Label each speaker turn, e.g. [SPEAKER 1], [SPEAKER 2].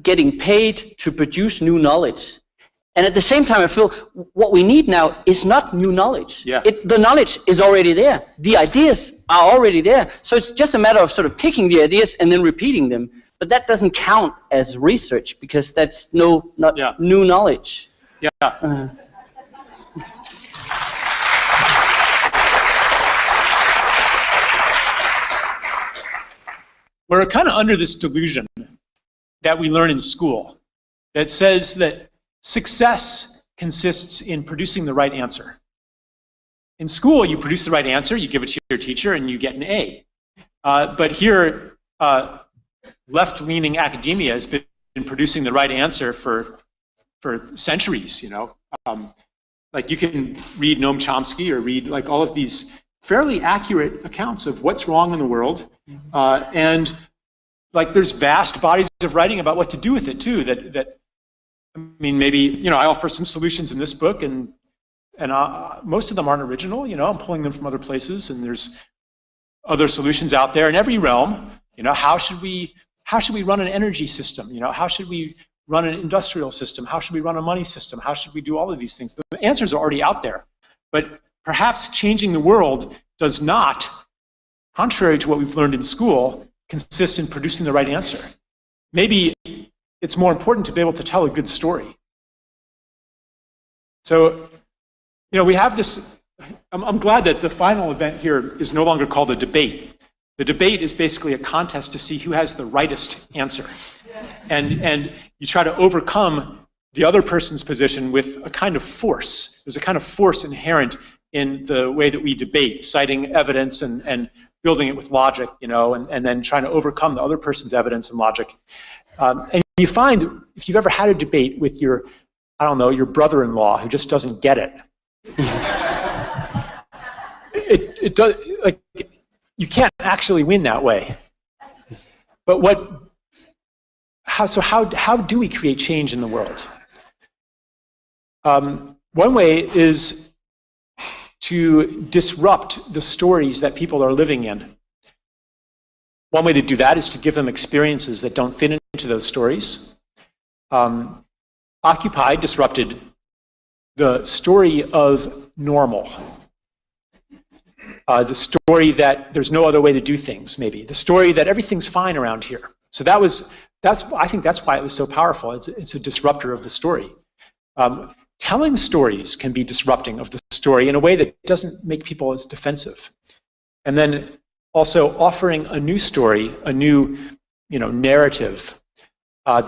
[SPEAKER 1] getting paid to produce new knowledge. And at the same time, I feel what we need now is not new knowledge.
[SPEAKER 2] Yeah.
[SPEAKER 1] The knowledge is already there. The ideas are already there. So it's just a matter of sort of picking the ideas and then repeating them. But that doesn't count as research because that's not new knowledge.
[SPEAKER 2] Yeah. We're kind of under this delusion that we learn in school that says that success consists in producing the right answer. In school, you produce the right answer, you give it to your teacher, and you get an A. But here, left-leaning academia has been producing the right answer for centuries, you know. Like you can read Noam Chomsky or read like all of these fairly accurate accounts of what's wrong in the world. And like there's vast bodies of writing about what to do with it too. That I mean, maybe, you know, I offer some solutions in this book, and most of them aren't original. You know, I'm pulling them from other places, and there's other solutions out there in every realm. You know, how should we run an energy system? You know, how should we run an industrial system? How should we run a money system? How should we do all of these things? The answers are already out there, but perhaps changing the world does not, contrary to what we've learned in school, consist in producing the right answer. Maybe it's more important to be able to tell a good story. So, you know, we have this, I'm glad that the final event here is no longer called a debate. The debate is basically a contest to see who has the rightest answer. And you try to overcome the other person's position with a kind of force. There's a kind of force inherent in the way that we debate, citing evidence and building it with logic, you know, and then trying to overcome the other person's evidence and logic. And you find, if you've ever had a debate with your, I don't know, your brother-in-law who just doesn't get it, it does, like, you can't actually win that way. But how do we create change in the world? One way is to disrupt the stories that people are living in. One way to do that is to give them experiences that don't fit into those stories. Occupy disrupted the story of normal. The story that there's no other way to do things, maybe. The story that everything's fine around here. So I think that's why it was so powerful. It's a disruptor of the story. Telling stories can be disrupting of the story in a way that doesn't make people as defensive. And then also offering a new story, a new, you know, narrative that